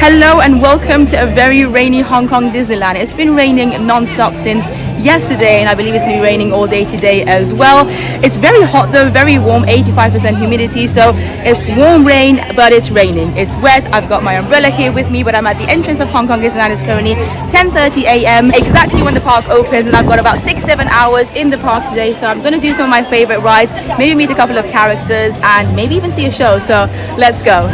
Hello and welcome to a very rainy Hong Kong Disneyland. It's been raining non-stop since yesterday and I believe it's going to be raining all day today as well. It's very hot though, very warm, 85% humidity, so it's warm rain but it's raining. It's wet. I've got my umbrella here with me, but I'm at the entrance of Hong Kong Disneyland. It's currently 10:30 a.m. exactly when the park opens, and I've got about 6-7 hours in the park today, so I'm going to do some of my favorite rides, maybe meet a couple of characters and maybe even see a show. So let's go.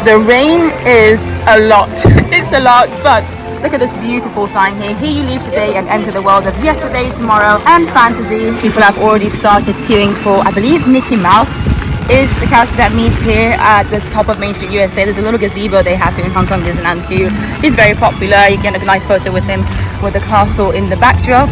The rain is a lot. It's a lot, but look at this beautiful sign here. Here you leave today and enter the world of yesterday, tomorrow, and fantasy. People have already started queuing for, I believe, Mickey Mouse is the character that meets here at the top of Main Street, USA. There's a little gazebo they have here in Hong Kong Disneyland too. He's very popular. You get a nice photo with him with the castle in the backdrop.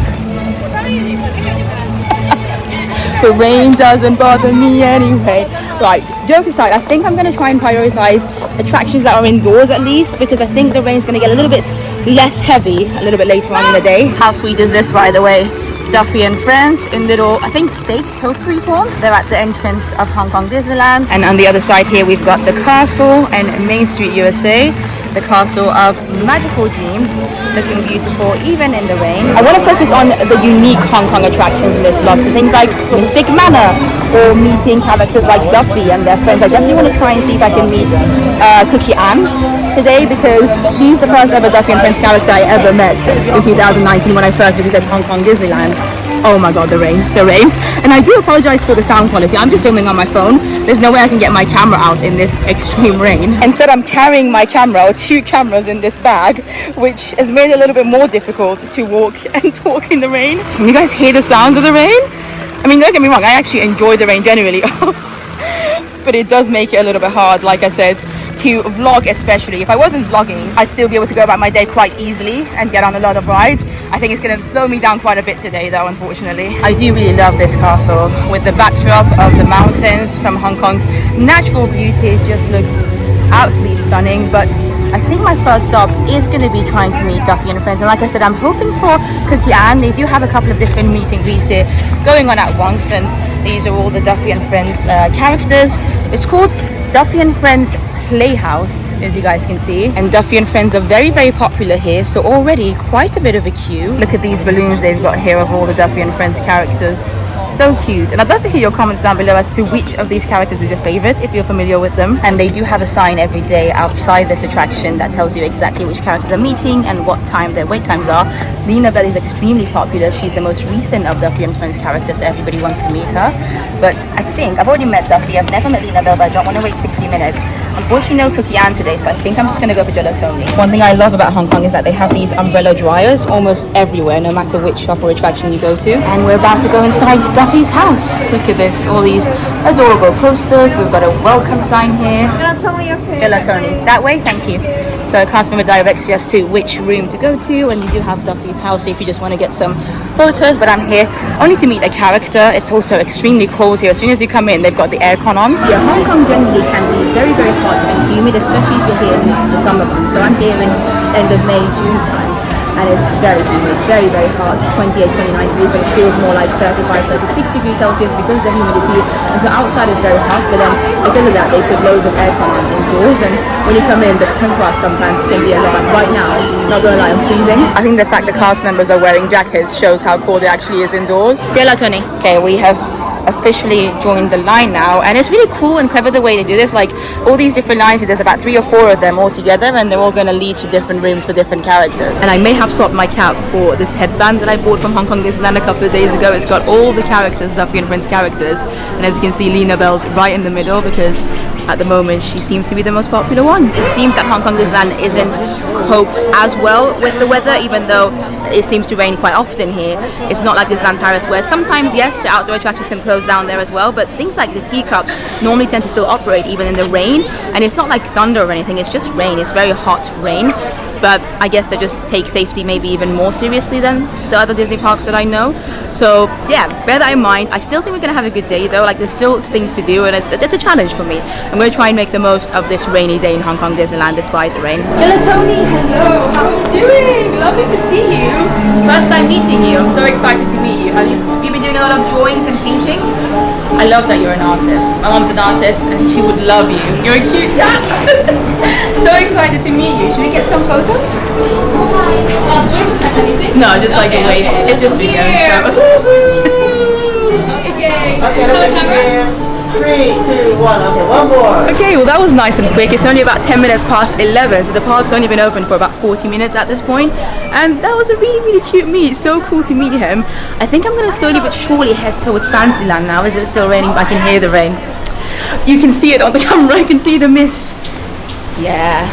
The rain doesn't bother me anyway. Right, joke aside, I think I'm going to try and prioritize attractions that are indoors at least, because I think the rain's going to get a little bit less heavy a little bit later on in the day. How sweet is this, by the way? Duffy and friends in little, I think, fake topiary forms. They're at the entrance of Hong Kong Disneyland. And on the other side here, we've got the castle and Main Street, USA. The castle of magical dreams, looking beautiful even in the rain. I want to focus on the unique Hong Kong attractions in this vlog, so things like Mystic Manor or meeting characters like Duffy and their friends. I definitely want to try and see if I can meet Cookie Ann today, because she's the first ever Duffy and Friends character I ever met in 2019 when I first visited Hong Kong Disneyland. Oh my god, the rain. And I do apologize for the sound quality. I'm just filming on my phone. There's no way I can get my camera out in this extreme rain. Instead, I'm carrying my camera, or 2 cameras in this bag, which has made it a little bit more difficult to walk and talk in the rain. Can you guys hear the sounds of the rain? I mean, don't get me wrong, I actually enjoy the rain generally. But it does make it a little bit hard, like I said, to vlog. Especially if I wasn't vlogging, I'd still be able to go about my day quite easily and get on a lot of rides. I think it's going to slow me down quite a bit today though, unfortunately. I do really love this castle with the backdrop of the mountains from Hong Kong's natural beauty. It just looks absolutely stunning. But I think my first stop is going to be trying to meet Duffy and friends, and like I said, I'm hoping for Cookie Ann. They do have a couple of different meet and greets here going on at once, and these are all the Duffy and friends characters. It's called Duffy and Friends Playhouse, as you guys can see, and Duffy and friends are very, very popular here, so already quite a bit of a queue. Look at these balloons they've got here of all the Duffy and friends characters. So cute. And I'd love to hear your comments down below as to which of these characters is your favorite, if you're familiar with them. And they do have a sign every day outside this attraction that tells you exactly which characters are meeting and what time their wait times are. Lina Bell is extremely popular. She's the most recent of Duffy and friends characters, so everybody wants to meet her. But I think I've already met Duffy. I've never met Lina Bell, but I don't want to wait 60 minutes. Unfortunately, no Cookie Ann today, so I think I'm just going to go for Gelatoni. One thing I love about Hong Kong is that they have these umbrella dryers almost everywhere, no matter which shop or attraction you go to. And we're about to go inside Duffy's house. Look at this, all these adorable posters. We've got a welcome sign here. Gelatoni. That way, thank you. So I can't remember directly as to which room to go to, and you do have Duffy's house if you just want to get some photos, but I'm here only to meet a character. It's also extremely cold here. As soon as you come in, they've got the aircon on. Yeah, Hong Kong generally can be very, very hot and humid, especially if you're here in the summer months. So I'm here in end of May, June time, and it's very humid, very, very hot, 28, 29 degrees, but it feels more like 35, 36 degrees Celsius because of the humidity. And so outside is very hot, but then because of that, they put loads of aircon on indoors, and when you come in, the contrast sometimes can be a lot. Like right now, not gonna lie, I'm freezing. I think the fact the cast members are wearing jackets shows how cold it actually is indoors. Gelatoni. Okay, we have officially joined the line now, and it's really cool and clever the way they do this. Like all these different lines, there's about 3 or 4 of them all together, and they're all going to lead to different rooms for different characters. And I may have swapped my cap for this headband that I bought from Hong Kong Disneyland a couple of days ago. It's got all the characters, Duffy and Friends characters, and as you can see, Lina Bell's right in the middle because at the moment she seems to be the most popular one. It seems that Hong Kong Disneyland isn't coped as well with the weather, even though it seems to rain quite often here. It's not like Disneyland Paris, where sometimes, yes, the outdoor attractions can close down there as well, but things like the teacups normally tend to still operate even in the rain, and it's not like thunder or anything, it's just rain. It's very hot rain, but I guess they just take safety maybe even more seriously than the other Disney parks that I know. So yeah, bear that in mind. I still think we're gonna have a good day though. Like there's still things to do, and it's a challenge for me. I'm gonna try and make the most of this rainy day in Hong Kong Disneyland despite the rain. Gelatoni, hello, how are you doing? Lovely to see you. First time meeting you. I'm so excited to meet you. Have you been doing a lot of drawings and paintings? I love that you're an artist. My mom's an artist and she would love you. You're a cute cat. So excited to meet you. Should we get some photos? Do we press anything? No, just like the way. It's just video. So. Okay. Okay, let's camera. 3, 2, 1. Okay, one more. Okay, well that was nice and quick. It's only about 10 minutes past 11, so the park's only been open for about 40 minutes at this point. And that was a really, really cute meet. So cool to meet him. I think I'm gonna slowly but surely head towards Fantasyland now. Is it still raining? I can hear the rain. You can see it on the camera. I can see the mist. Yeah.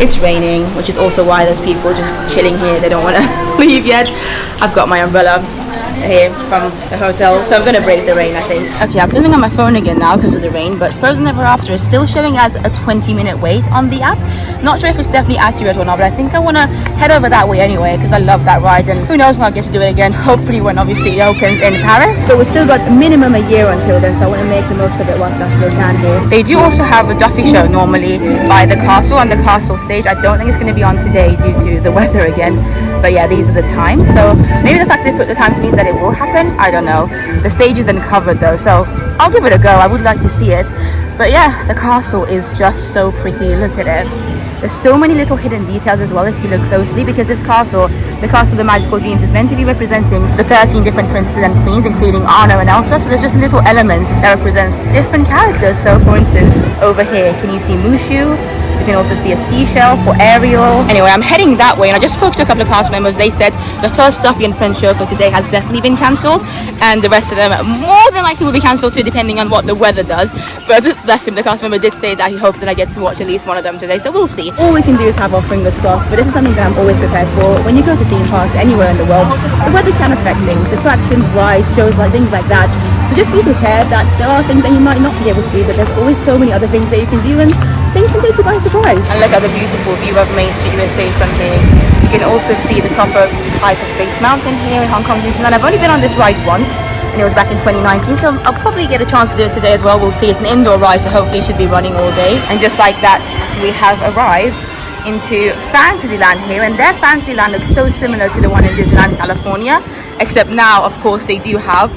It's raining, which is also why there's people just chilling here. They don't want to leave yet. I've got my umbrella here from the hotel, so I'm gonna brave the rain, I think. Okay, I'm filming on my phone again now because of the rain, but Frozen Ever After is still showing as a 20-minute wait on the app. Not sure if it's definitely accurate or not, but I think I want to head over that way anyway because I love that ride, and who knows when I'll get to do it again. Hopefully when obviously it opens in Paris. So we've still got minimum a year until then, so I want to make the most of it whilst I still can here. They do also have a Duffy show normally by the castle on the castle stage. I don't think it's going to be on today due to the weather again. But yeah, these are the times. So maybe the fact they put the times means that it will happen. I don't know. The stage is then covered though, so I'll give it a go. I would like to see it. But yeah, the castle is just so pretty. Look at it. There's so many little hidden details as well if you look closely, because this castle, the Castle of the Magical Dreams, is meant to be representing the 13 different princesses and queens, including Anna and Elsa. So there's just little elements that represents different characters. So for instance, over here, can you see Mushu? You can also see a seashell for Ariel. Anyway, I'm heading that way, and I just spoke to a couple of cast members. They said the first Duffy and Friends show for today has definitely been cancelled, and the rest of them more than likely will be cancelled too, depending on what the weather does. But bless him, the cast member did say that he hopes that I get to watch at least one of them today, so we'll see. All we can do is have our fingers crossed, but this is something that I'm always prepared for. When you go to theme parks anywhere in the world, the weather can affect things. Attractions, rides, shows, like things like that. So just be prepared that there are things that you might not be able to do, but there's always so many other things that you can do, and things can take you by surprise. And look at the beautiful view of Main Street USA from here. You can also see the top of Hyperspace Mountain here in Hong Kong Disneyland. I've only been on this ride once, and it was back in 2019, so I'll probably get a chance to do it today as well. We'll see. It's an indoor ride, so hopefully it should be running all day. And just like that, we have arrived into Fantasyland here, and their Fantasyland looks so similar to the one in Disneyland California, except now, of course, they do have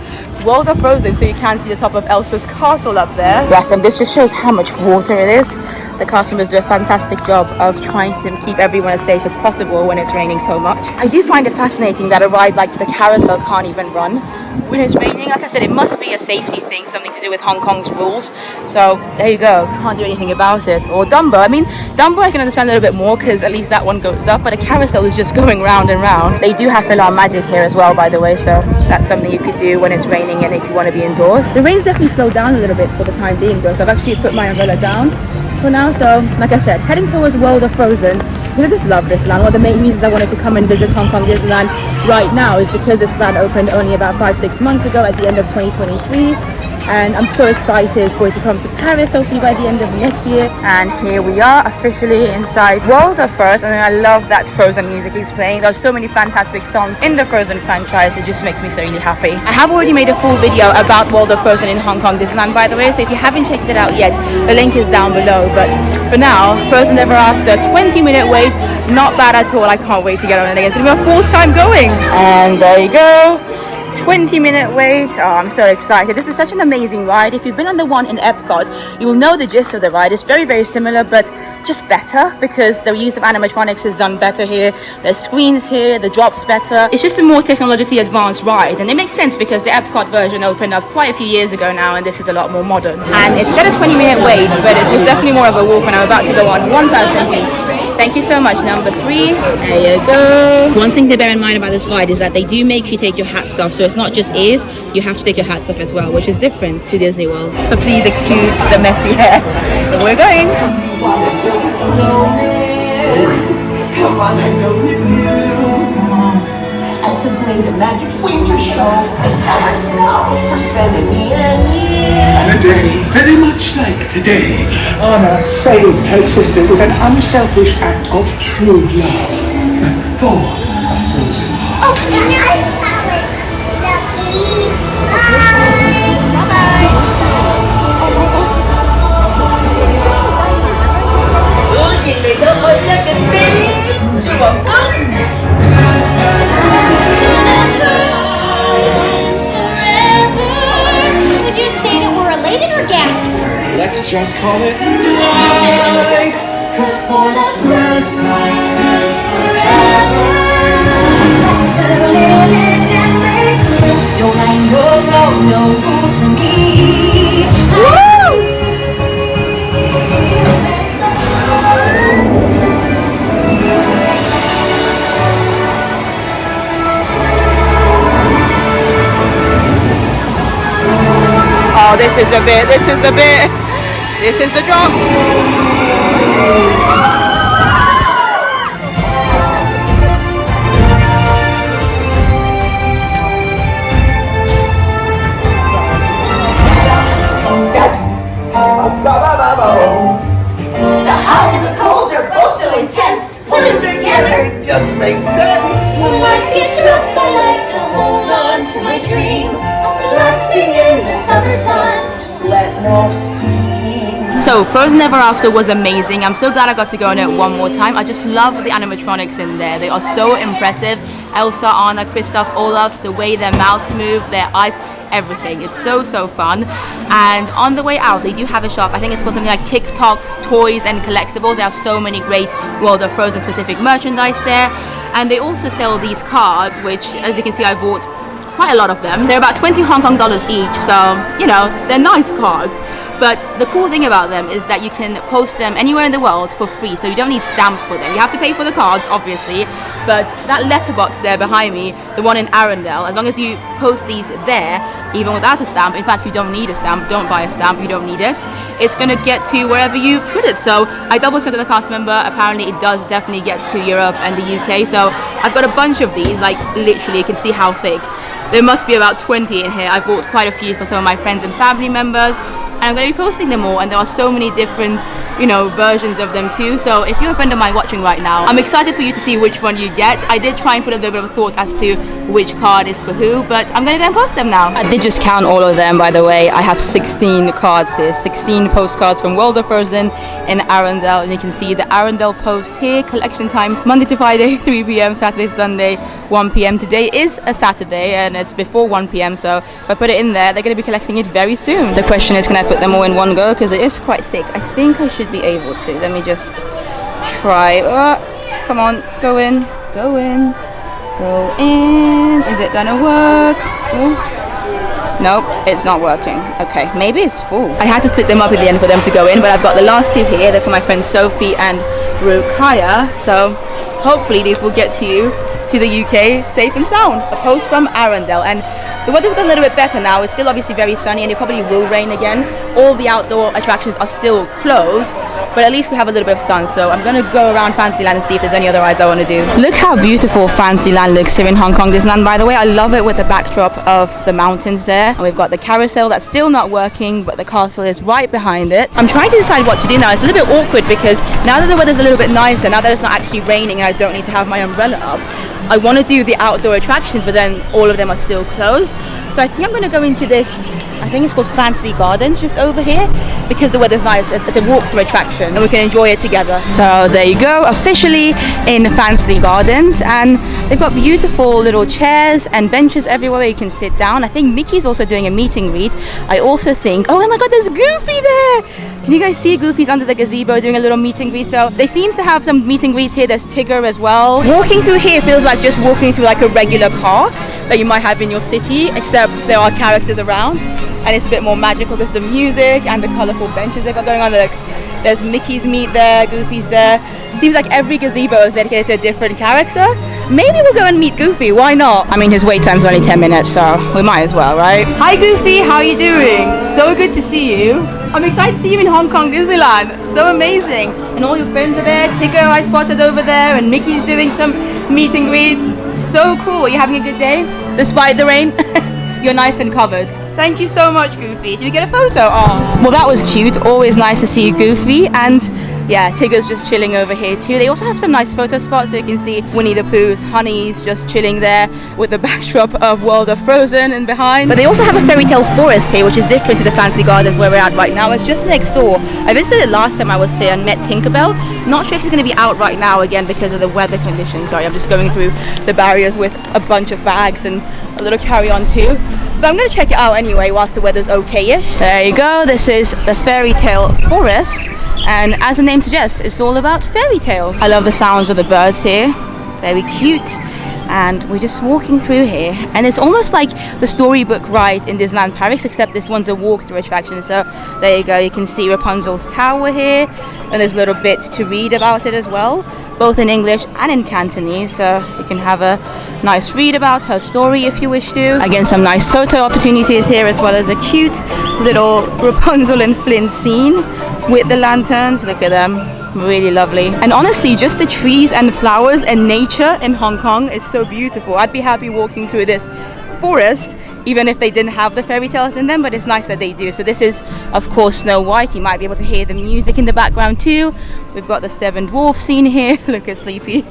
World of Frozen, so you can see the top of Elsa's castle up there. Yes, and this just shows how much water it is. The cast members do a fantastic job of trying to keep everyone as safe as possible when it's raining so much. I do find it fascinating that a ride like the carousel can't even run when it's raining. Like I said, it must be a safety thing, something to do with Hong Kong's rules. So there you go, can't do anything about it. Or Dumbo, I mean, Dumbo I can understand a little bit more because at least that one goes up, but a carousel is just going round and round. They do have Filar Magic here as well, by the way, so that's something you could do when it's raining and if you want to be indoors. The rain's definitely slowed down a little bit for the time being though, so I've actually put my umbrella down for now. So like I said, heading towards World of Frozen because I just love this land. One of the main reasons I wanted to come and visit Hong Kong Disneyland right now is because this land opened only about 5-6 months ago at the end of 2023, and I'm so excited for it to come to Paris hopefully by the end of next year. And here we are officially inside World of Frozen, and I love that Frozen music is playing. There's so many fantastic songs in the Frozen franchise. It just makes me so really happy. I have already made a full video about World of Frozen in Hong Kong Disneyland, by the way, so if you haven't checked it out yet, the link is down below. But for now, Frozen Ever After, 20-minute wait, not bad at all. I can't wait to get on it again. It's gonna be my 4th time going. And there you go, 20-minute wait. Oh, I'm so excited. This is such an amazing ride. If you've been on the one in Epcot, you will know the gist of the ride. It's very, very similar, but just better because the use of animatronics is done better here. There's screens here, the drop's better. It's just a more technologically advanced ride, and it makes sense because the Epcot version opened up quite a few years ago now, and this is a lot more modern. And it said a 20-minute wait, but it was definitely more of a walk when I'm about to go on. One person, please. Thank you so much. Number 3. There you go. One thing to bear in mind about this ride is that they do make you take your hats off. So it's not just ears, you have to take your hats off as well, which is different to Disney World. So please excuse the messy hair. But we're going. Come on, I know you do. Elsa's made a magic winter show and summer snow for spending me and you. On a day very much like today, Anna saved her sister with an unselfish act of true love and for a frozen heart. Oh, and ice palette. Duffy. Bye. just call it delight. 'Cause for the first time and forever, Just a little bit different. No line, no rules for me. Oh, this is the bit, this is the bit. This is the drop. The hot and the cold are both so intense. Put them together just makes sense. when life gets rough. I like to hold on to my dream of relaxing in the summer sun, just letting off steam. So Frozen Ever After was amazing. I'm so glad I got to go on it one more time. I just love the animatronics in there. They are so impressive. Elsa, Anna, Kristoff, Olaf's, the way their mouths move, their eyes, everything. It's so fun. And on the way out they do have a shop. I think it's called something like TikTok Toys and Collectibles. They have so many great World of Frozen specific merchandise there. And they also sell these cards, which as you can see I bought quite a lot of them. They're about 20 Hong Kong dollars each, so you know, they're nice cards. But the cool thing about them is that you can post them anywhere in the world for free, so you don't need stamps for them. You have to pay for the cards, obviously, but that letterbox there behind me, the one in Arendelle, as long as you post these there, even without a stamp, in fact you don't need a stamp, don't buy a stamp, you don't need it, it's going to get to wherever you put it. So I double checked with the cast member, apparently it does definitely get to Europe and the UK, so I've got a bunch of these, like literally you can see how thick. There must be about 20 in here. I've bought quite a few for some of my friends and family members, and I'm going to be posting them all, and there are so many different, you know, versions of them too. So if you're a friend of mine watching right now, I'm excited for you to see which one you get. I did try and put a little bit of a thought as to which card is for who, but I'm going to go and post them now. I did just count all of them, by the way. I have 16 cards here, 16 postcards from World of Frozen in Arendelle, and you can see the Arendelle post here. Collection time Monday to Friday 3 p.m, Saturday, Sunday 1 p.m. Today is a Saturday and it's before 1 p.m, so if I put it in there, they're going to be collecting it very soon. The question is, can I put them all in one go? Because it is quite thick. I think I should be able to. Let me just try. Come on, go in, go in, go in. Is it gonna work? Ooh. Nope, it's not working. Okay, maybe it's full. I had to split them up at the end for them to go in, but I've got the last two here. They're for my friends Sophie and Rukaya, so hopefully these will get to you, to the UK, safe and sound. A post from Arendelle, and the weather's got a little bit better now. It's still obviously very sunny and it probably will rain again. All the outdoor attractions are still closed, but at least we have a little bit of sun, so I'm going to go around Fantasyland and see if there's any other rides I want to do. Look how beautiful Fantasyland looks here in Hong Kong Disneyland, by the way. I love it with the backdrop of the mountains there. And we've got the carousel that's still not working, but the castle is right behind it. I'm trying to decide what to do now. It's a little bit awkward because now that the weather's a little bit nicer, now that it's not actually raining and I don't need to have my umbrella up, I want to do the outdoor attractions, but then all of them are still closed. So I think I'm going to go into this, I think it's called Fantasy Gardens, just over here, because the weather's nice. It's a walkthrough attraction and we can enjoy it together. So there you go, officially in Fantasy Gardens, and they've got beautiful little chairs and benches everywhere where you can sit down. I think Mickey's also doing a meet and greet. I also think, oh my god, there's Goofy there! Can you guys see Goofy's under the gazebo doing a little meet and greet? So they seem to have some meet and greets here. There's Tigger as well. Walking through here feels like just walking through like a regular park that you might have in your city, except there are characters around and it's a bit more magical. There's the music and the colourful benches they've got going on. Look, there's Mickey's meet there, Goofy's there. Seems like every gazebo is dedicated to a different character. Maybe we'll go and meet Goofy, why not? I mean, his wait time's only 10 minutes, so we might as well, right? Hi Goofy, how are you doing? So good to see you. I'm excited to see you in Hong Kong Disneyland. So amazing. And all your friends are there. Tigger I spotted over there, and Mickey's doing some meet and greets. So cool. Are you having a good day? Despite the rain? You're nice and covered. Thank you so much, Goofy. Did you get a photo? Oh. Well, that was cute. Always nice to see you, Goofy. And yeah, Tigger's just chilling over here too. They also have some nice photo spots, so you can see Winnie the Pooh's Honey's just chilling there with the backdrop of World of Frozen and behind. But they also have a fairy tale forest here, which is different to the Fantasy Gardens where we're at right now. It's just next door. I visited it last time I was here and met Tinkerbell. Not sure if she's going to be out right now again because of the weather conditions. Sorry, I'm just going through the barriers with a bunch of bags and a little carry-on too. But I'm gonna check it out anyway whilst the weather's okay-ish. There you go, this is the fairy tale forest, and as the name suggests, it's all about fairy tales. I love the sounds of the birds here, very cute. And we're just walking through here, and it's almost like the storybook ride in Disneyland Paris, except this one's a walkthrough attraction. So there you go, you can see Rapunzel's tower here, and there's a little bit to read about it as well, both in English and in Cantonese, so you can have a nice read about her story if you wish to. Again, some nice photo opportunities here, as well as a cute little Rapunzel and Flynn scene with the lanterns. Look at them. Really lovely. And honestly, just the trees and the flowers and nature in Hong Kong is so beautiful. I'd be happy walking through this forest even if they didn't have the fairy tales in them, but it's nice that they do. So this is of course Snow White. You might be able to hear the music in the background too. We've got the Seven Dwarfs scene here. Look at Sleepy.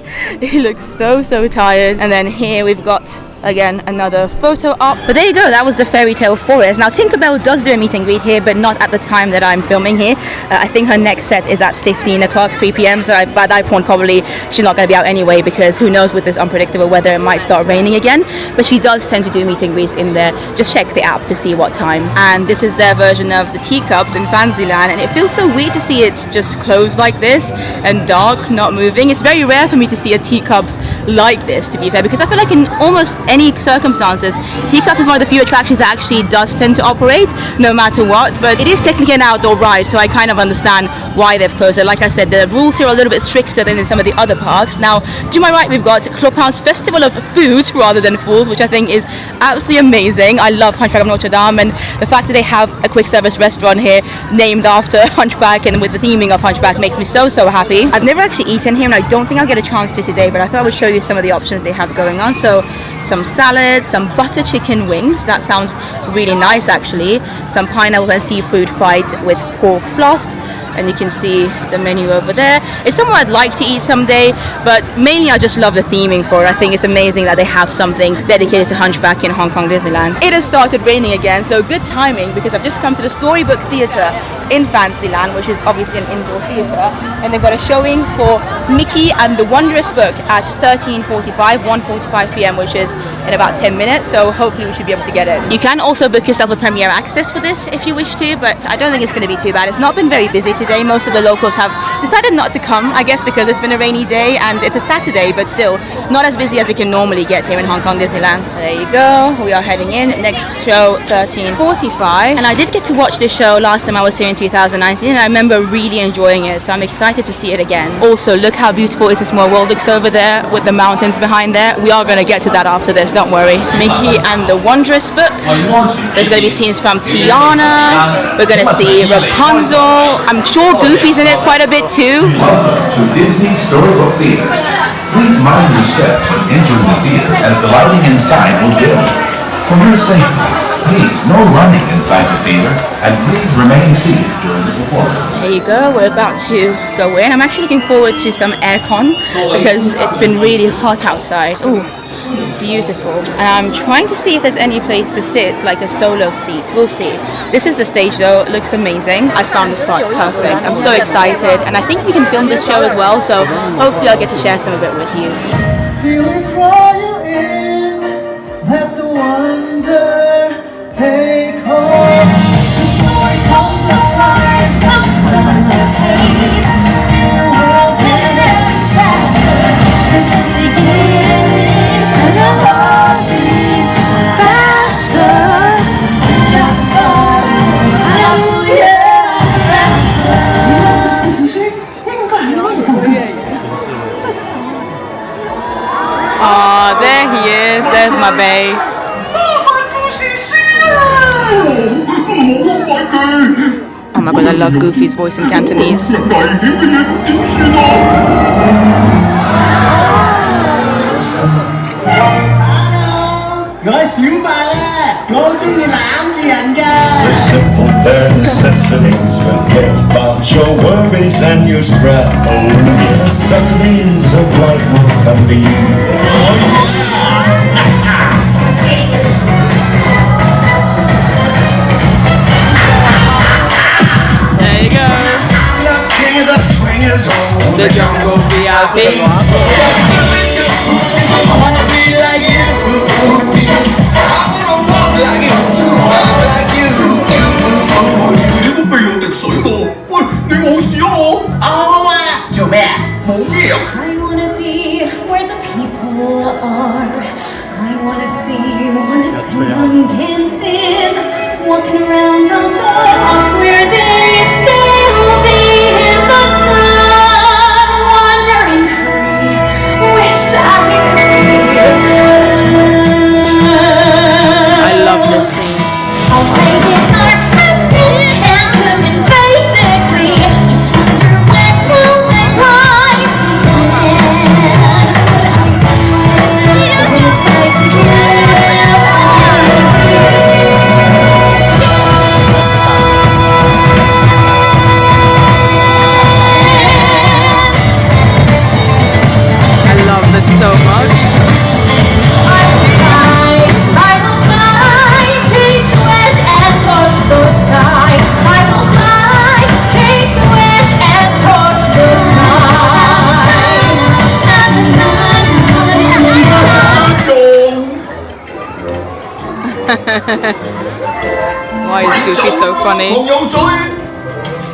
He looks so tired. And then here we've got again another photo op. But there you go, that was the fairy tale forest. Now Tinkerbell does do a meet and greet here, but not at the time that I'm filming here. I think her next set is at 15 o'clock, 3 p.m. So by that point probably she's not going to be out anyway, because who knows, with this unpredictable weather it might start raining again. But she does tend to do meet and greets in there. Just check the app to see what times. And this is their version of the teacups in Fantasyland, and it feels so weird to see it just closed like this and dark, not moving. It's very rare for me to see a teacups like this, to be fair, because I feel like in almost any circumstances teacups is one of the few attractions that actually does tend to operate no matter what. But it is technically an outdoor ride, so I kind of understand why they've closed it. Like I said, the rules here are a little bit stricter than in some of the other parks. Now to my right we've got Clubhouse Festival of Food rather than Fools, which I think is absolutely amazing. I love Hunchback of Notre Dame, and the fact that they have a quick service restaurant here named after Hunchback and with the theming of Hunchback makes me so happy. I've never actually eaten here, and I don't think I'll get a chance to today, but I thought I would show you some of the options they have going on. So some salads, some butter chicken wings, that sounds really nice actually, some pineapple and seafood fried with pork floss, and you can see the menu over there. It's somewhere I'd like to eat someday, but mainly I just love the theming for it. I think it's amazing that they have something dedicated to Hunchback in Hong Kong Disneyland. It has started raining again, so good timing, because I've just come to the Storybook Theatre in Fantasyland, which is obviously an indoor theatre, and they've got a showing for Mickey and the Wondrous Book at 13:45, 1:45 p.m, which is in about 10 minutes, so hopefully we should be able to get it. You can also book yourself a premiere access for this if you wish to, but I don't think it's going to be too bad. It's not been very busy today. Most of the locals have decided not to come, I guess because it's been a rainy day and it's a Saturday, but still not as busy as it can normally get here in Hong Kong Disneyland. There you go, we are heading in. Next show 13:45, and I did get to watch this show last time I was here in 2019, and I remember really enjoying it, so I'm excited to see it again. Also, look how beautiful It's a Small World looks over there with the mountains behind there. We are going to get to that after this, don't worry. Mickey and the Wondrous Book. There's going to be scenes from Tiana. We're going to see Rapunzel. I'm sure Goofy's in it quite a bit too. Welcome to Disney Storybook Theater. Please mind your steps when entering the theater, as the lighting inside will dim. For your safety, please no running inside the theater, and please remain seated during the performance. There you go, we're about to go in. I'm actually looking forward to some aircon because it's been really hot outside. Ooh, beautiful. And I'm trying to see if there's any place to sit, like a solo seat. We'll see. This is the stage though, it looks amazing. I found the spot perfect. I'm so excited, and I think we can film this show as well, so hopefully I'll get to share some of it with you. Feel it draw you in, let the wonder take hold. The story comes alive, comes on the page. New worlds in every chapter. This is the beginning, and our love beats faster. Just hallelujah. Aw, there he is. There's my bae. Oh my god, I love Goofy's voice in Cantonese. Simple bare necessities will get about your worries and your stress. Oh, necessities of life will come to you. There you go. The jungle VIP. 水咯。喂，你冇事啊我？啱啊！做咩啊？冇咩啊？ I wanna be where the people are. I wanna see them dancing, walking around on the rocks where they sail in the sun, wandering free. Wish I could be. I love this scene. I'll play guitar and women basically just wonder when will my life begin. We'll play together. I love this so much. I will fly, chase the wind and touch the sky. I will fly, chase the wind and touch the sky. Why is Goofy so funny? 朋友仔，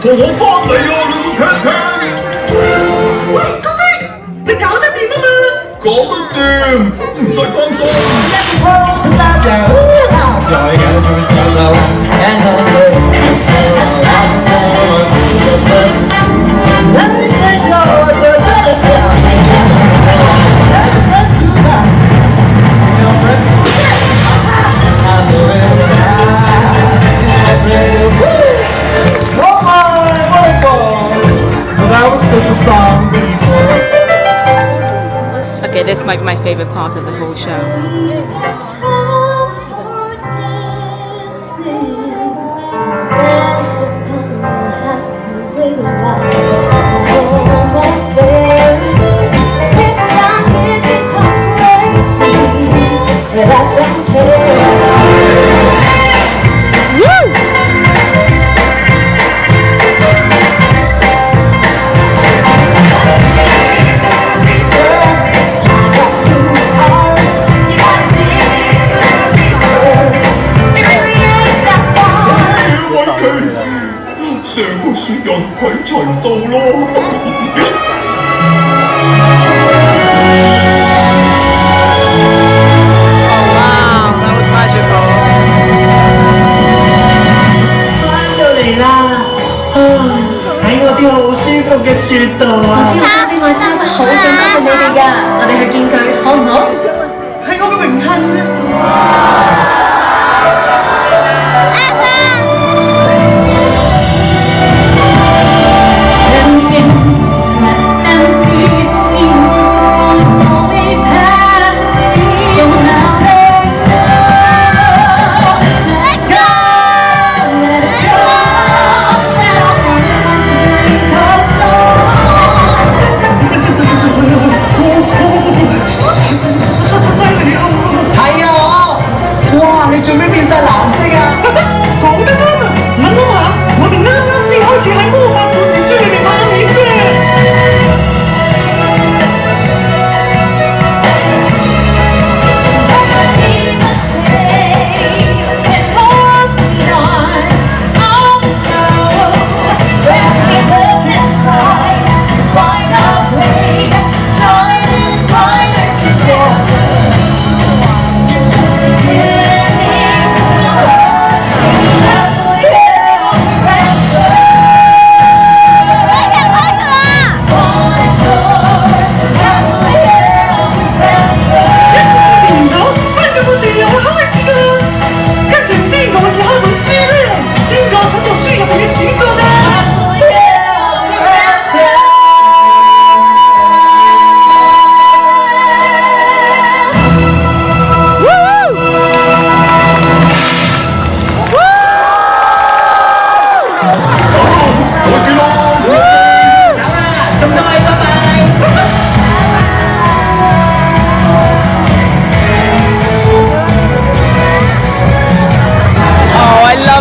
同我翻嚟啊，兩個 pat pat。喂，高飛，你搞得掂啊嘛？搞得掂，唔使擔心。 Let me take your Okay, this might be my favorite part of the whole show.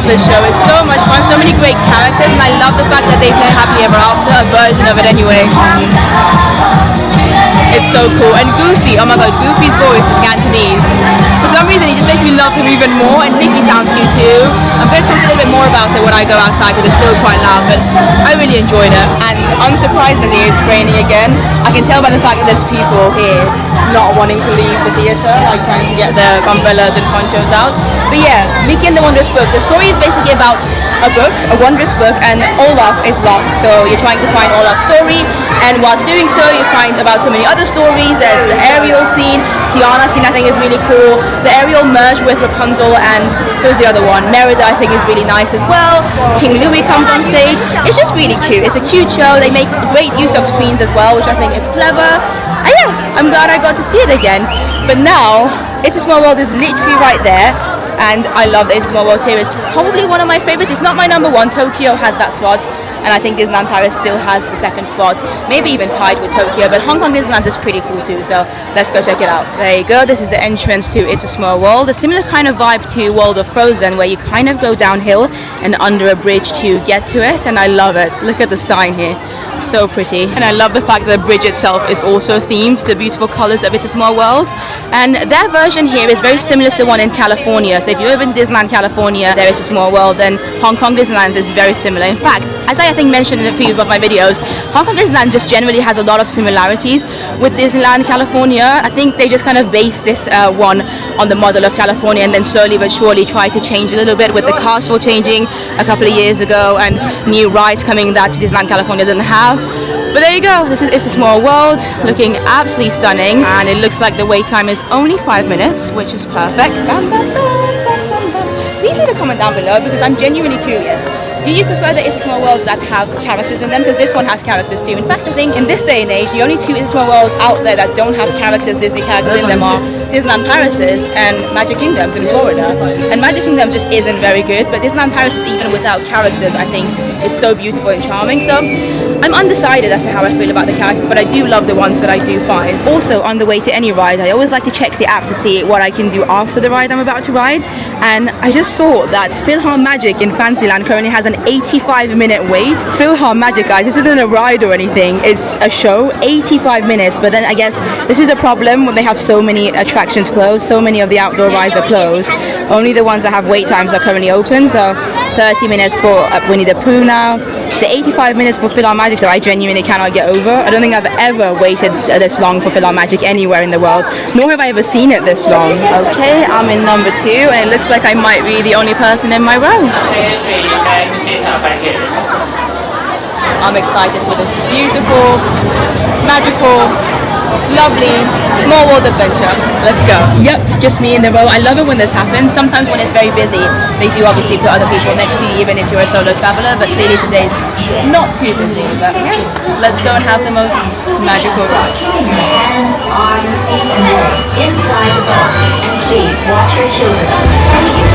This show is so much fun, so many great characters, and I love the fact that they play Happily Ever After, a version of it anyway. It's so cool. And Goofy, oh my god, Goofy's voice in Cantonese. For some reason, it just makes me love him even more. And Nicky sounds cute too. I'm going to talk a little bit more about it when I go outside because it's still quite loud, but I really enjoyed it. And unsurprisingly, it's raining again. I can tell by the fact that there's people here not wanting to leave the theatre, like trying to get their umbrellas and ponchos out. But yeah, Mickey and the Wondrous Book. The story is basically about a book, a wondrous book, and Olaf is lost. So you're trying to find Olaf's story, and whilst doing so, you find about so many other stories. There's the Ariel scene, Tiana scene I think is really cool. The Ariel merged with Rapunzel, and who's the other one? Merida I think is really nice as well. King Louis comes on stage. It's just really cute. It's a cute show. They make great use of screens as well, which I think is clever. And yeah, I'm glad I got to see it again. But now, It's a Small World is literally right there. And I love the It's a Small World here. It's probably one of my favorites. It's not my number one. Tokyo has that spot, and I think Disneyland Paris still has the second spot, maybe even tied with Tokyo, but Hong Kong Disneyland is pretty cool too, so let's go check it out. There you go, this is the entrance to It's a Small World. A similar kind of vibe to World of Frozen, where you kind of go downhill and under a bridge to get to it, and I love it. Look at the sign here. So pretty, and I love the fact that the bridge itself is also themed to the beautiful colors of It's a Small World, and their version here is very similar to the one in California. So if you've ever been to Disneyland California, there is a Small World, then Hong Kong Disneyland is very similar. In fact, as I think mentioned in a few of my videos, Hong Kong Disneyland just generally has a lot of similarities with Disneyland California. I think they just kind of based this one on the model of California, and then slowly but surely try to change a little bit, with the castle changing a couple of years ago and new rides coming that Disneyland California doesn't have. But there you go, this is It's a Small World, looking absolutely stunning, and it looks like the wait time is only 5 minutes, which is perfect. Please leave a comment down below because I'm genuinely curious. Do you prefer the It's a Small Worlds that have characters in them? Because this one has characters too. In fact, I think in this day and age, the only two It's a Small Worlds out there that don't have characters, Disney characters in them, are Disneyland Paris's and Magic Kingdom's in Florida. And Magic Kingdom just isn't very good, but Disneyland Paris, even without characters, I think is so beautiful and charming. So I'm undecided as to how I feel about the characters, but I do love the ones that I do find. Also, on the way to any ride, I always like to check the app to see what I can do after the ride I'm about to ride. And I just saw that Philhar Magic in Fantasyland currently has an 85-minute wait. Philhar Magic, guys, this isn't a ride or anything, it's a show, 85 minutes. But then I guess this is the problem when they have so many attractions closed, so many of the outdoor rides are closed. Only the ones that have wait times are currently open, so 30 minutes for Winnie the Pooh now. The 85 minutes for Philhar Magic that I genuinely cannot get over. I don't think I've ever waited this long for Philhar Magic anywhere in the world, nor have I ever seen it this long. Okay, I'm in number 2, and it looks like I might be the only person in my row. I'm excited for this beautiful, magical, lovely Small World adventure. Let's go. Yep, just me in the row. I love it when this happens. Sometimes when it's very busy, they do obviously put other people next to you, even if you're a solo traveler, but clearly today's not too busy. But yeah, let's go and have the most magical ride. Hands, arms, feet, and legs inside the boat, and please watch your children. Thank you.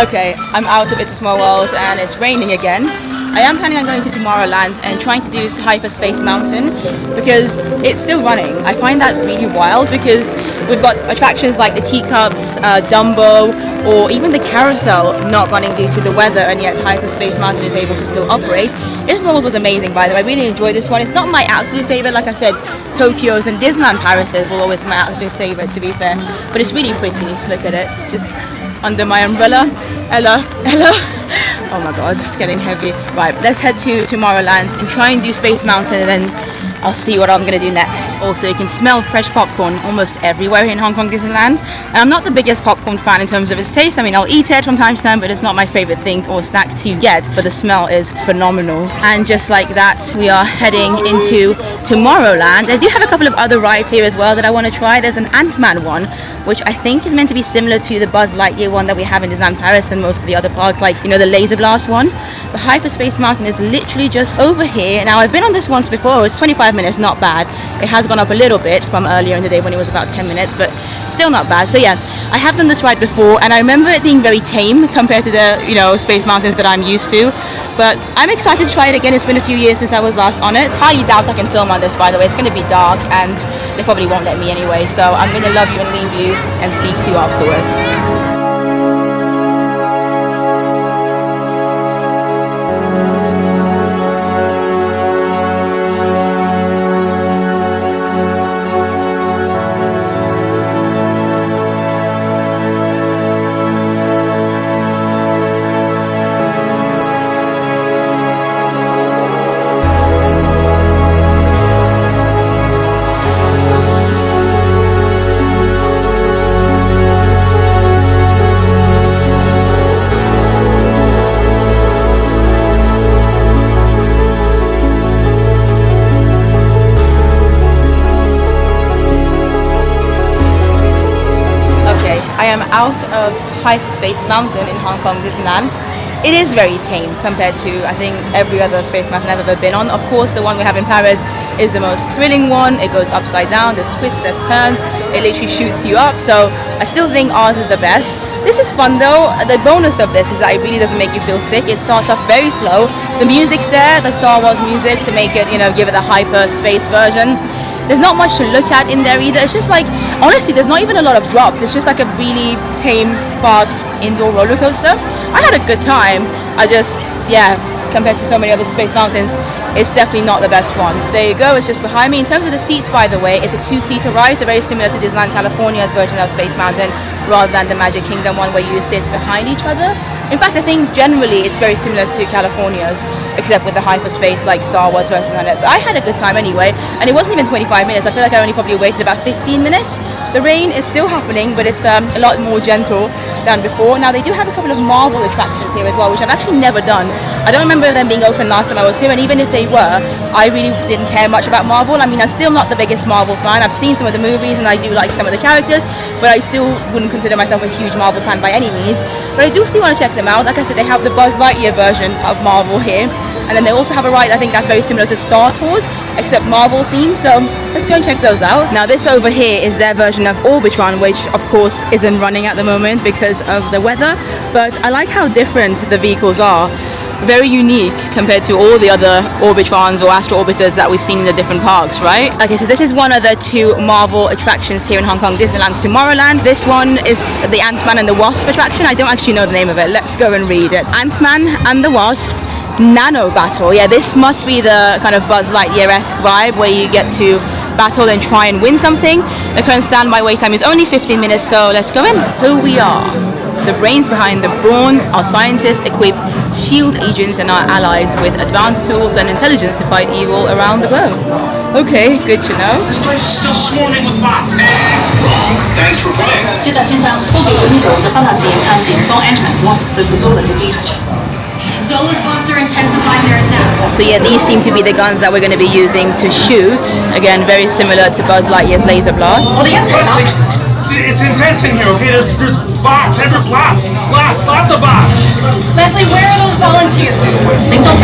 Okay, I'm out of It's a Small World and it's raining again. I am planning on going to Tomorrowland and trying to do Hyperspace Mountain because it's still running. I find that really wild because we've got attractions like the teacups, Dumbo, or even the carousel not running due to the weather, and yet Hyperspace Mountain is able to still operate. This world was amazing, by the way. I really enjoyed this one. It's not my absolute favorite, like I said. Tokyo's and Disneyland Paris's will always be my absolute favorite, to be fair. But it's really pretty. Look at it. It's just under my umbrella. Hello. Oh my god, it's getting heavy. Right, let's head to Tomorrowland and try and do Space Mountain, and then I'll see what I'm gonna do next. Also, you can smell fresh popcorn almost everywhere in Hong Kong Disneyland. And I'm not the biggest popcorn fan in terms of its taste. I mean, I'll eat it from time to time, but it's not my favorite thing or snack to get. But the smell is phenomenal. And just like that, we are heading into Tomorrowland. I do have a couple of other rides here as well that I want to try. There's an Ant-Man one, which I think is meant to be similar to the Buzz Lightyear one that we have in Disneyland Paris and most of the other parks, like, you know, the Laser Blast one. The Hyperspace Mountain is literally just over here. Now, I've been on this once before. It's 25 minutes, not bad. It has gone up a little bit from earlier in the day when it was about 10 minutes, but still not bad. So yeah, I have done this ride before, and I remember it being very tame compared to the, you know, Space Mountains that I'm used to. But I'm excited to try it again. It's been a few years since I was last on it. Highly doubt I can film on this, by the way. It's going to be dark, and they probably won't let me anyway. So I'm going to love you and leave you and speak to you afterwards. Out of Hyperspace Mountain in Hong Kong Disneyland. It is very tame compared to, I think, every other Space Mountain I've ever been on. Of course, the one we have in Paris is the most thrilling one. It goes upside down, there's twists, there's turns, it literally shoots you up. So I still think ours is the best. This is fun though. The bonus of this is that it really doesn't make you feel sick. It starts off very slow. The music's there, the Star Wars music, to make it, you know, give it the hyperspace version. There's not much to look at in there either. It's just like, honestly, there's not even a lot of drops. It's just like a really tame, fast indoor roller coaster. I had a good time. I just, yeah, compared to so many other Space Mountains, it's definitely not the best one. There you go, it's just behind me. In terms of the seats, by the way, it's a two-seater ride, so very similar to Disneyland California's version of Space Mountain, rather than the Magic Kingdom one where you sit behind each other. In fact, I think generally it's very similar to California's, except with the hyperspace like Star Wars version on it. But I had a good time anyway, and it wasn't even 25 minutes. I feel like I only probably wasted about 15 minutes. The rain is still happening, but it's a lot more gentle than before. Now, they do have a couple of Marvel attractions here as well, which I've actually never done. I don't remember them being open last time I was here, and even if they were, I really didn't care much about Marvel. I mean, I'm still not the biggest Marvel fan. I've seen some of the movies, and I do like some of the characters, but I still wouldn't consider myself a huge Marvel fan by any means. But I do still want to check them out. Like I said, they have the Buzz Lightyear version of Marvel here, and then they also have a ride I think that's very similar to Star Tours, except Marvel themed, so let's go and check those out. Now, this over here is their version of Orbitron, which of course isn't running at the moment because of the weather, but I like how different the vehicles are. Very unique compared to all the other Orbitrons or Astro Orbiters that we've seen in the different parks, right? Okay, so this is one of the two Marvel attractions here in Hong Kong Disneyland's Tomorrowland. This one is the Ant-Man and the Wasp attraction. I don't actually know the name of it. Let's go and read it. Ant-Man and the Wasp Nano Battle. Yeah, this must be the kind of Buzz Lightyear-esque vibe where you get to battle and try and win something. The current standby wait time is only 15 minutes, so let's go in. Who we are. The brains behind the brawn, our scientists equip SHIELD agents and our allies with advanced tools and intelligence to fight evil around the globe. Okay, good to know. This place is still swarming with bots. Thanks for playing. 现在都被毁灭者的方法检查警方 Ant-Man Wasp 的合作的厉害者。 Zola's bots are intensifying their attack. So yeah, these seem to be the guns that we're going to be using to shoot. Again, very similar to Buzz Lightyear's laser blast. 我的烟草。It's intense in here, okay? There's bots, lots of bots. Leslie, where are those volunteers?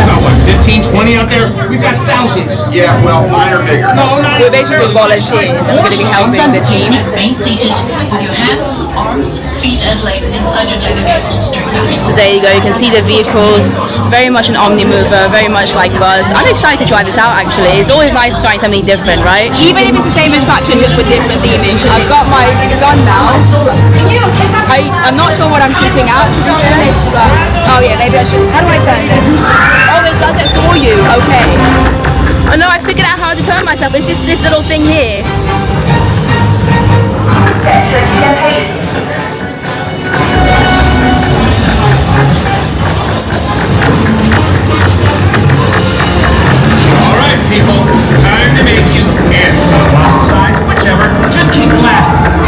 About what, 15, 20 out there? We've got thousands. Yeah, well, mine are bigger. No, not We're basically volunteers and we're going to be helping the team. Remain seated with your hands, arms, feet and legs inside your tiny vehicles during passing. So there you go, you can see the vehicles, very much an omni mover, very much like Buzz. I'm excited to try this out actually. It's always nice trying something different, right? Even if it's the same attraction, just with different theming. I've got my gun now. I'm not sure what I'm shooting at, to be honest, but oh yeah, maybe I should. How do I turn this? Oh, it does it for you. Okay. Oh no, I figured out how to turn myself. It's just this little thing here. Alright, people. Time to make you handsome. Blossom size, whichever. Just keep blasting.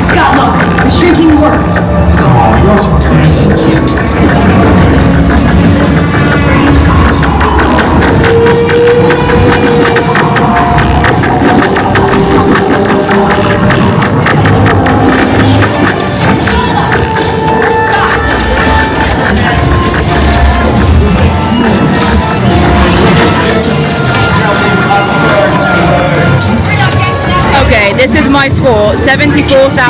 Scott, look, the shrinking worked. Oh, you're so tiny and cute. Okay, this is my score, 74,410,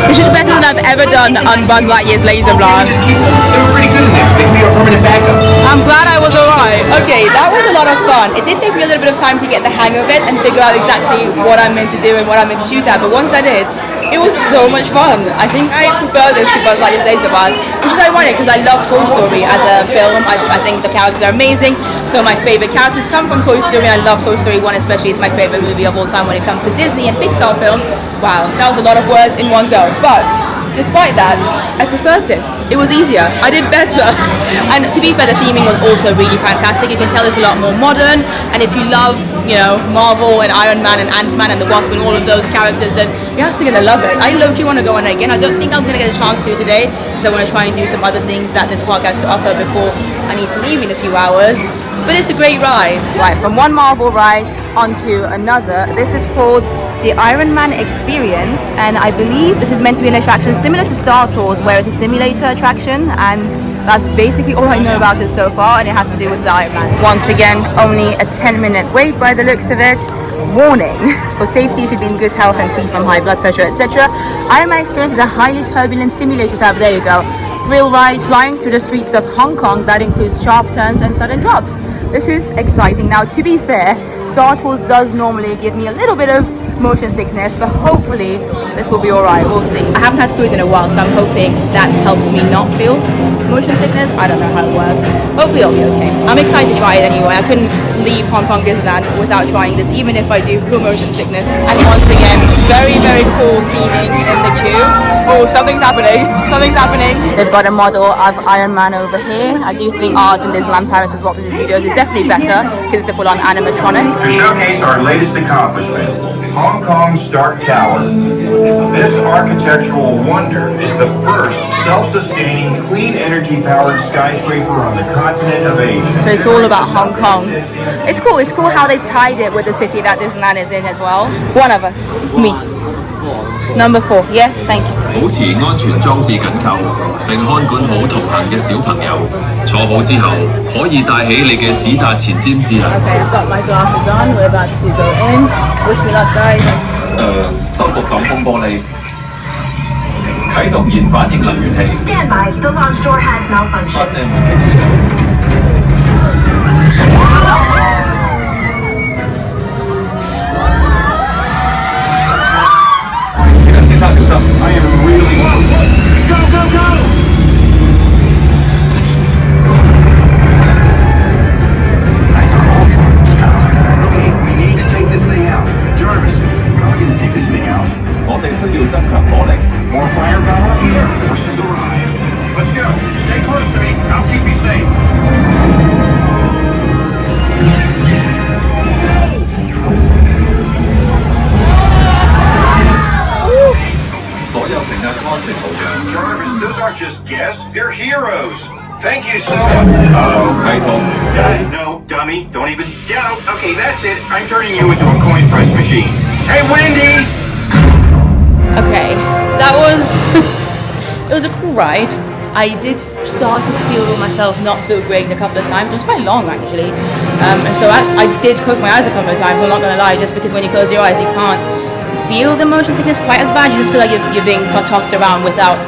which is better than I've ever done on Buzz Lightyear's Laser Blast. They were pretty good in there. They can be our permanent backup. I'm glad I was alright. Okay, that was a lot of fun. It did take me a little bit of time to get the hang of it and figure out exactly what I'm meant to do and what I'm meant to shoot at, but once I did, it was so much fun. I think I prefer this to Buzz Lightyear's Laser Blast, which is ironic because I love Toy Story as a film. I think the characters are amazing. So my favorite characters come from Toy Story. I love Toy Story 1 especially. It's my favorite movie of all time when it comes to Disney and Pixar films. Wow, that was a lot of words in one go. But despite that, I preferred this. It was easier. I did better. And to be fair, the theming was also really fantastic. You can tell it's a lot more modern. And if you love, you know, Marvel and Iron Man and Ant-Man and the Wasp and all of those characters, then you're actually going to love it. I low-key want to go on it again. I don't think I'm going to get a chance to today because I want to try and do some other things that this park has to offer before I need to leave in a few hours. But it's a great ride. Right, from one Marvel ride onto another. This is called the Iron Man Experience, and I believe this is meant to be an attraction similar to Star Tours, where it's a simulator attraction, and that's basically all I know about it so far, and it has to do with the Iron Man. Once again, only a 10-minute wait by the looks of it. Warning, for safety you should be in good health and free from high blood pressure, etc. Iron Man Experience is a highly turbulent simulator type. There you go. Thrill ride flying through the streets of Hong Kong that includes sharp turns and sudden drops. This is exciting. Now, to be fair, Star Tours does normally give me a little bit of motion sickness, but hopefully this will be alright. We'll see. I haven't had food in a while, so I'm hoping that helps me not feel motion sickness. I don't know how it works. Hopefully it'll be okay. I'm excited to try it anyway. I couldn't leave Hong Kong Disneyland without trying this, even if I do feel motion sickness. And once again, very, very cool theming in the queue. Oh, something's happening. Something's happening. They've got a model of Iron Man over here. I do think ours in Disneyland Paris as well as the studios is definitely better because it's a full-on animatronic. To showcase our latest accomplishment, Hong Kong Stark Tower. This architectural wonder is the first self-sustaining, clean energy-powered skyscraper on the continent of Asia. So it's all about Hong Kong. It's cool. It's cool how they've tied it with the city that Disneyland is in as well. One of us, me. Number 4, yeah, thank you. 保持安全裝置緊扣，並看管好同行嘅小朋友。坐好之後，可以帶起你嘅史達前瞻智能。 Okay, I've got my glasses on. We're about to go in. Wish me luck, guys. 修復擋風玻璃，啟動熱反應能源器。Stand by, the launch door has malfunctioned. 先生小心 I am really... Go, go, go! Okay, we need to take this thing out. Jarvis, how are we going to take this thing out? 我哋需要增強火力。 More firepower? Air forces arrive. Let's go. Stay close to me. I'll keep you safe. 所有乘客嘅安全圖像。 Jarvis, those aren't just guests. They're heroes. Thank you so much. Uh-oh. 系統。 No, dummy. Don't even... Yeah, okay, that's it. I'm turning you into a coin press machine. Hey, Wendy! Okay, that was it was a cool ride. I did start to feel myself not feel great a couple of times. It was quite long actually, and so I did close my eyes a couple of times. I'm not gonna lie, just because when you close your eyes, you can't feel the motion sickness quite as bad. You just feel like you're being tossed around without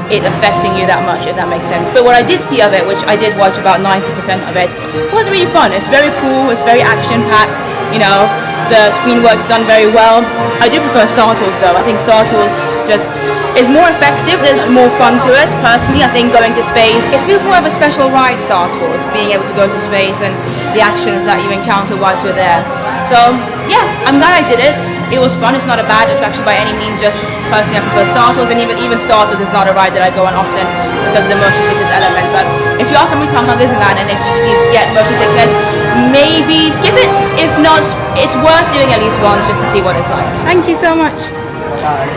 it affecting you that much, if that makes sense. But what I did see of it, which I did watch about 90% of it, was really fun. It's very cool. It's very action-packed. You know, the screen work's done very well. I do prefer Star Tours though. I think Star Tours just is more effective. There's more fun to it. Personally, I think going to space, it feels more of a special ride, Star Tours, being able to go to space and the actions that you encounter whilst you're there. So yeah, I'm glad I did it. It was fun. It's not a bad attraction by any means. Just personally, I prefer Star Tours, and even Star Tours is not a ride that I go on often because of the motion sickness element. But if you are coming to Hong Kong Disneyland and if you get motion sickness, maybe skip it. If not, it's worth doing at least once just to see what it's like. Thank you so much.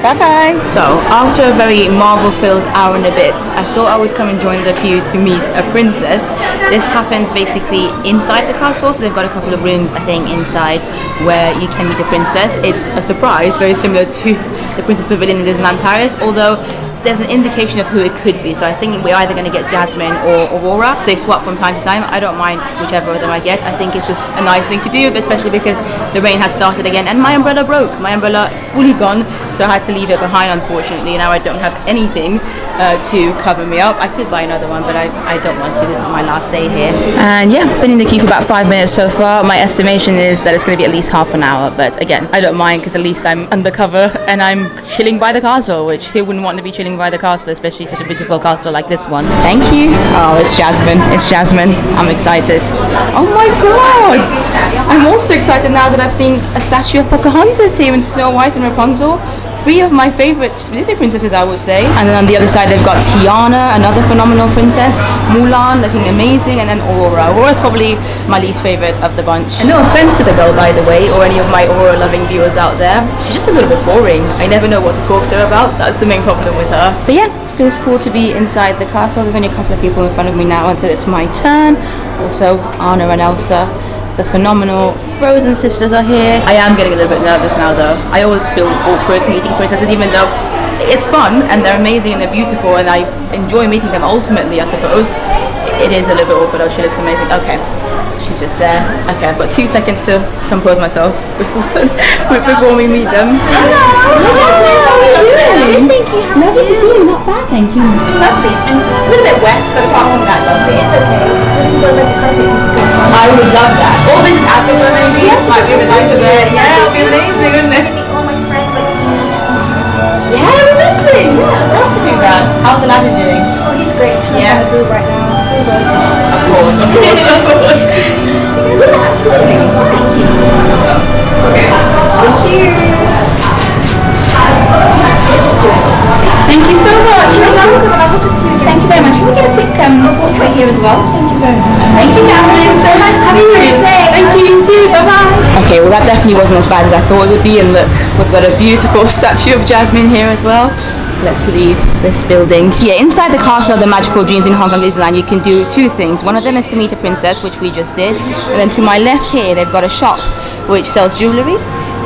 Bye bye. So after a very Marvel-filled hour and a bit, I thought I would come and join the queue to meet a princess. This happens basically inside the castle, so they've got a couple of rooms, I think, inside where you can meet a princess. It's a surprise, very similar to the Princess Pavilion in Disneyland Paris, although there's an indication of who it could be. So I think we're either going to get Jasmine or Aurora. So they swap from time to time. I don't mind whichever of them I get. I think it's just a nice thing to do, especially because the rain has started again and my umbrella broke. My umbrella fully gone, so I had to leave it behind, unfortunately. Now I don't have anything to cover me up. I could buy another one, but I don't want to. This is my last day here. And yeah, been in the queue for about 5 minutes so far. My estimation is that it's going to be at least half an hour, but again, I don't mind because at least I'm undercover and I'm chilling by the castle, which who wouldn't want to be chilling by the castle, especially such a beautiful castle like this one. Thank you. Oh, it's Jasmine. It's Jasmine. I'm excited. Oh my god! I'm also excited now that I've seen a statue of Pocahontas here in Snow White and Rapunzel. 3 of my favorite Disney princesses, I would say. And then on the other side, they've got Tiana, another phenomenal princess. Mulan, looking amazing. And then Aurora. Aurora's probably my least favorite of the bunch. And no offense to the girl, by the way, or any of my Aurora-loving viewers out there. She's just a little bit boring. I never know what to talk to her about. That's the main problem with her. But yeah, feels cool to be inside the castle. There's only a couple of people in front of me now until it's my turn. Also, Anna and Elsa. The phenomenal Frozen sisters are here. I am getting a little bit nervous now though. I always feel awkward meeting princesses, even though it's fun and they're amazing and they're beautiful and I enjoy meeting them ultimately, I suppose. It is a little bit awkward. Oh, she looks amazing. Okay, she's just there. Okay, I've got 2 seconds to compose myself before we meet them. Hello! Hi Jasmine, how are you doing? Thank you. Lovely to see you. Not bad, thank you. Lovely. And a little bit wet, but apart from that, lovely. It's okay. I would love that. Or visit Africa maybe. Yes, might be even nicer there. Yeah, it'll be amazing, wouldn't it? All my friends like Yeah, it'll be amazing. Yeah, I'd love to do that. How's Aladdin doing? oh, he's great. He's Yeah. on the group right now. Of course, of course, of course. Yeah, absolutely. Okay. Thank you. Thank you so much. You're welcome. I hope to see you again. Thanks very much. Can we get a quick portrait here as well? Thank you very much. Thank you, Jasmine. So nice to see you. Thank you, you too. Bye-bye. Okay, well that definitely wasn't as bad as I thought it would be. And look, we've got a beautiful statue of Jasmine here as well. Let's leave this building. So yeah, inside the Castle of the Magical Dreams in Hong Kong Disneyland, you can do 2 things. One of them is to meet a princess, which we just did. And then to my left here, they've got a shop which sells jewellery.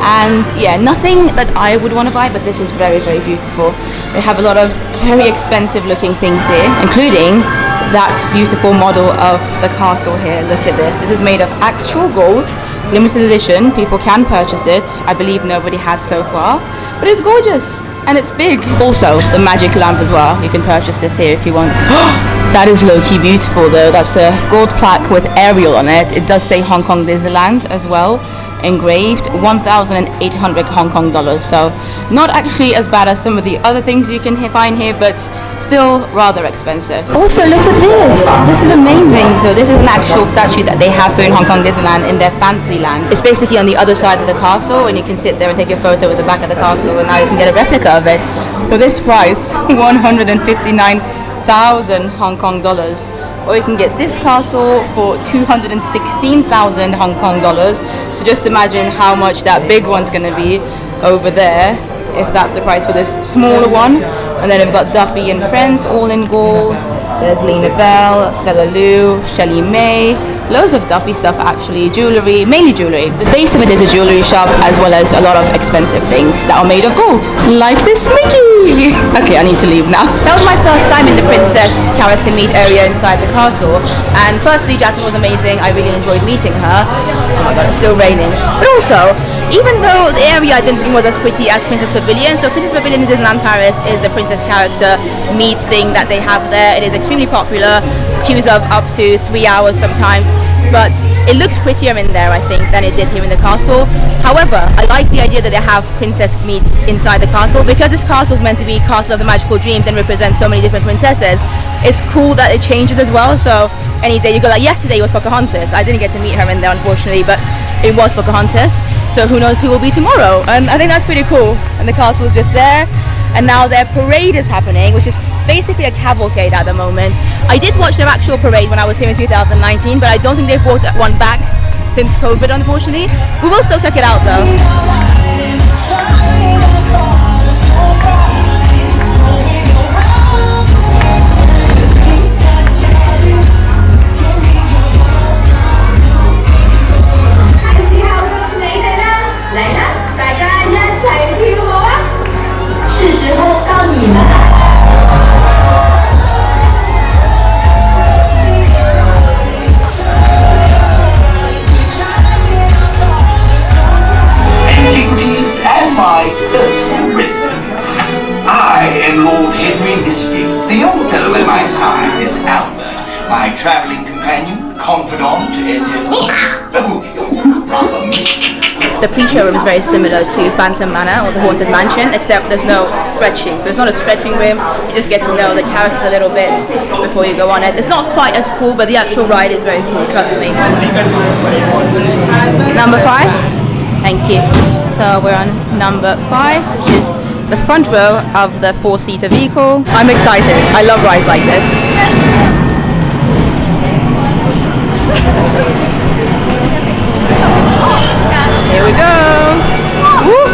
And yeah, nothing that I would want to buy, but this is very, very beautiful. They have a lot of very expensive looking things here, including that beautiful model of the castle here. Look at this. This is made of actual gold, limited edition. People can purchase it. I believe nobody has so far, but it's gorgeous and it's big. Also, the magic lamp as well. You can purchase this here if you want. That is low-key beautiful though. That's a gold plaque with Ariel on it. It does say Hong Kong Disneyland as well, engraved. 1,800 Hong Kong dollars. So not actually as bad as some of the other things you can find here, but still rather expensive. Also, look at this. This is amazing. So this is an actual statue that they have here in Hong Kong Disneyland in their Fantasyland. It's basically on the other side of the castle, and you can sit there and take your photo with the back of the castle, and now you can get a replica of it for this price, 159,000 Hong Kong dollars. Or you can get this castle for 216,000 Hong Kong dollars. So just imagine how much that big one's going to be over there, if that's the price for this smaller one. And then we've got Duffy and friends, all in gold. There's Lena Bell, Stella Lou, Shelley May. Loads of Duffy stuff actually, jewellery, mainly jewellery. The base of it is a jewellery shop as well as a lot of expensive things that are made of gold. Like this Mickey! Okay, I need to leave now. That was my first time in the princess character meet area inside the castle. And firstly, Jasmine was amazing. I really enjoyed meeting her. Oh my god, it's still raining. But also, even though the area I didn't think was as pretty as Princess Pavilion, so Princess Pavilion in Disneyland Paris is the princess character meet thing that they have there. It is extremely popular, queues of up to 3 hours sometimes, but it looks prettier in there, I think, than it did here in the castle. However, I like the idea that they have princess meets inside the castle, because this castle is meant to be Castle of the Magical Dreams and represent so many different princesses. It's cool that it changes as well, so any day you go, like yesterday was Pocahontas. I didn't get to meet her in there, unfortunately, but it was Pocahontas. So who knows who will be tomorrow, and I think that's pretty cool. And the castle is just there, and now their parade is happening, which is basically a cavalcade at the moment. I did watch their actual parade when I was here in 2019, but I don't think they've brought one back since COVID, unfortunately. We will still check it out though. Antiquities and my personal residence. I am Lord Henry Mystic. The young fellow at my side is Albert, my travelling companion, confidant, and rather mischievous. The pre-show room is very similar to Phantom Manor or the Haunted Mansion, except there's no stretching. So it's not a stretching room, you just get to know the characters a little bit before you go on it. It's not quite as cool, but the actual ride is very cool, trust me. Number 5? Thank you. So we're on number 5, which is the front row of the 4-seater vehicle. I'm excited. I love rides like this. Here we go. Woo.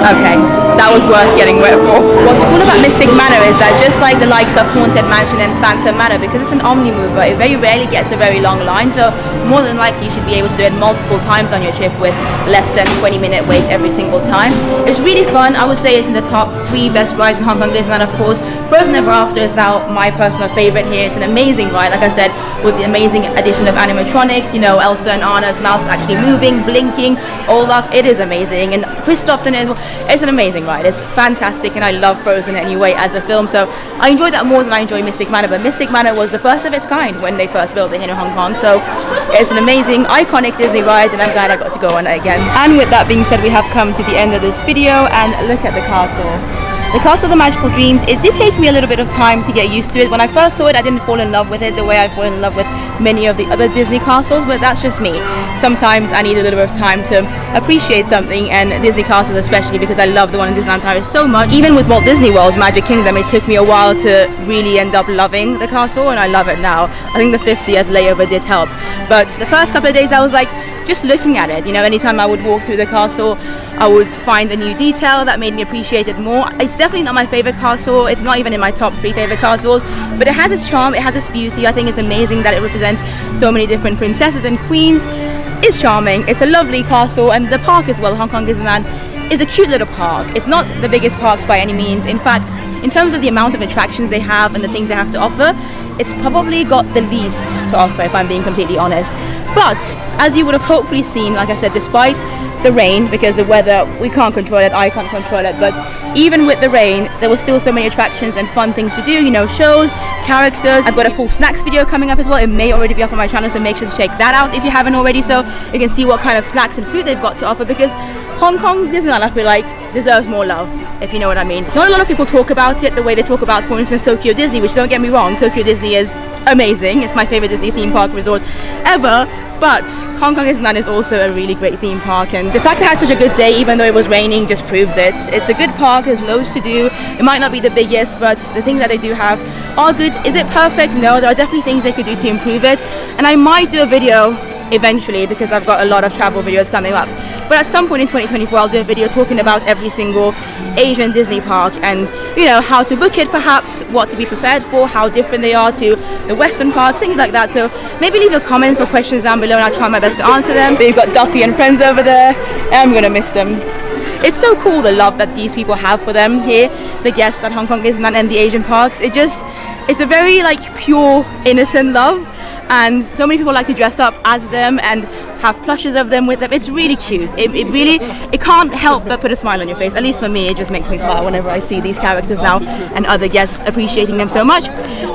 Okay, that was worth getting wet for. What's cool about Mystic Manor is that just like the likes of Haunted Mansion and Phantom Manor, because it's an omni-mover, it very rarely gets a very long line, so more than likely you should be able to do it multiple times on your trip with less than 20-minute wait every single time. It's really fun. I would say it's in the top 3 best rides in Hong Kong Disneyland, of course. Frozen Ever After is now my personal favorite here. It's an amazing ride, like I said, with the amazing addition of animatronics, you know, Elsa and Anna's mouth actually moving, blinking, Olaf. It is amazing, and Kristoff's in it as well. It's an amazing ride. It's fantastic, and I love Frozen anyway as a film, so I enjoyed that more than I enjoy Mystic Manor. But Mystic Manor was the first of its kind when they first built it here in Hong Kong, so it's an amazing, iconic Disney ride, and I'm glad I got to go on it again. And with that being said, we have come to the end of this video, and look at the castle. The Castle of the Magical Dreams, it did take me a little bit of time to get used to it. When I first saw it, I didn't fall in love with it the way I fall in love with many of the other Disney castles, but that's just me. Sometimes I need a little bit of time to appreciate something, and Disney castles especially, because I love the one in Disneyland Paris so much. Even with Walt Disney World's Magic Kingdom, it took me a while to really end up loving the castle, and I love it now. I think the 50th layover did help, but the first couple of days I was like, just looking at it, you know, anytime I would walk through the castle, I would find a new detail that made me appreciate it more. It's definitely not my favorite castle. It's not even in my top 3 favorite castles, but it has its charm, it has its beauty. I think it's amazing that it represents so many different princesses and queens. It's charming, it's a lovely castle, and the park as well, Hong Kong Disneyland, is a cute little park. It's not the biggest parks by any means. In fact, in terms of the amount of attractions they have and the things they have to offer, it's probably got the least to offer, if I'm being completely honest. But as you would have hopefully seen, like I said, despite the rain, because the weather, we can't control it, I can't control it, but even with the rain, there were still so many attractions and fun things to do, you know, shows, characters. I've got a full snacks video coming up as well. It may already be up on my channel, so make sure to check that out if you haven't already, so you can see what kind of snacks and food they've got to offer, because Hong Kong Disneyland, I feel like, deserves more love, if you know what I mean. Not a lot of people talk about it the way they talk about, for instance, Tokyo Disney, which, don't get me wrong, Tokyo Disney is amazing. It's my favorite Disney theme park resort ever, but Hong Kong Disneyland is also a really great theme park, and the fact it had such a good day even though it was raining just proves it. It's a good park, there's loads to do. It might not be the biggest, but the things that they do have are good. Is it perfect? No, there are definitely things they could do to improve it, and I might do a video eventually, because I've got a lot of travel videos coming up. But at some point in 2024, I'll do a video talking about every single Asian Disney park and, you know, how to book it perhaps, what to be prepared for, how different they are to the Western parks, things like that. So maybe leave your comments or questions down below and I'll try my best to answer them. But you've got Duffy and friends over there, and I'm gonna miss them. It's so cool, the love that these people have for them here, the guests at Hong Kong Disneyland and the Asian parks. It's a very like pure, innocent love, and so many people like to dress up as them and have plushes of them with them. It's really cute. It can't help but put a smile on your face. At least for me, it just makes me smile whenever I see these characters now and other guests appreciating them so much.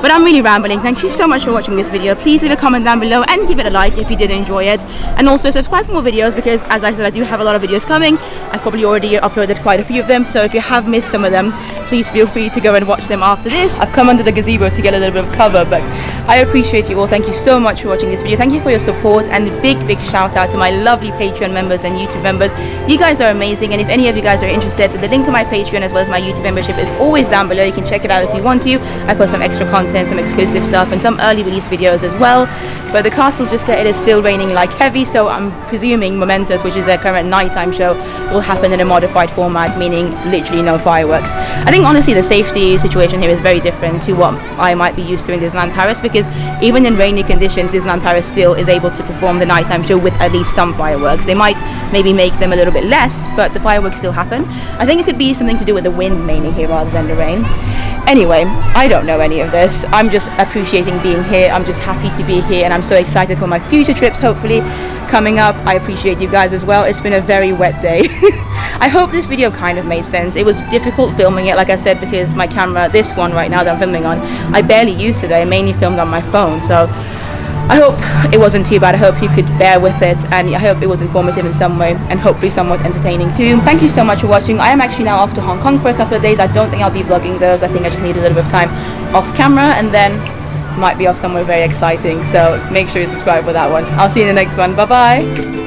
But I'm really rambling. Thank you so much for watching this video. Please leave a comment down below and give it a like if you did enjoy it, and also subscribe for more videos, because as I said, I do have a lot of videos coming. I've probably already uploaded quite a few of them, so if you have missed some of them, please feel free to go and watch them after this. I've come under the gazebo to get a little bit of cover, but I appreciate you all. Thank you so much for watching this video. Thank you for your support, and a big shout out to my lovely Patreon members and YouTube members. You guys are amazing, and if any of you guys are interested, the link to my Patreon as well as my YouTube membership is always down below. You can check it out if you want to. I post some extra content, some exclusive stuff, and some early release videos as well. But the castle's just there. It is still raining like heavy, so I'm presuming Momentous, which is their current nighttime show, will happen in a modified format, meaning literally no fireworks. I think honestly the safety situation here is very different to what I might be used to in Disneyland Paris, because even in rainy conditions, Disneyland Paris still is able to perform the nighttime show with at least some fireworks. They might maybe make them a little bit less, but the fireworks still happen. I think it could be something to do with the wind mainly here rather than the rain. Anyway, I don't know any of this. I'm just appreciating being here. I'm just happy to be here, and I'm so excited for my future trips, hopefully, coming up. I appreciate you guys as well. It's been a very wet day. I hope this video kind of made sense. It was difficult filming it, like I said, because my camera, this one right now that I'm filming on, I barely used today. I mainly filmed on my phone, so I hope it wasn't too bad. I hope you could bear with it, and I hope it was informative in some way and hopefully somewhat entertaining too. Thank you so much for watching. I am actually now off to Hong Kong for a couple of days. I don't think I'll be vlogging those. I think I just need a little bit of time off camera, and then might be off somewhere very exciting, so make sure you subscribe for that one. I'll see you in the next one. Bye bye.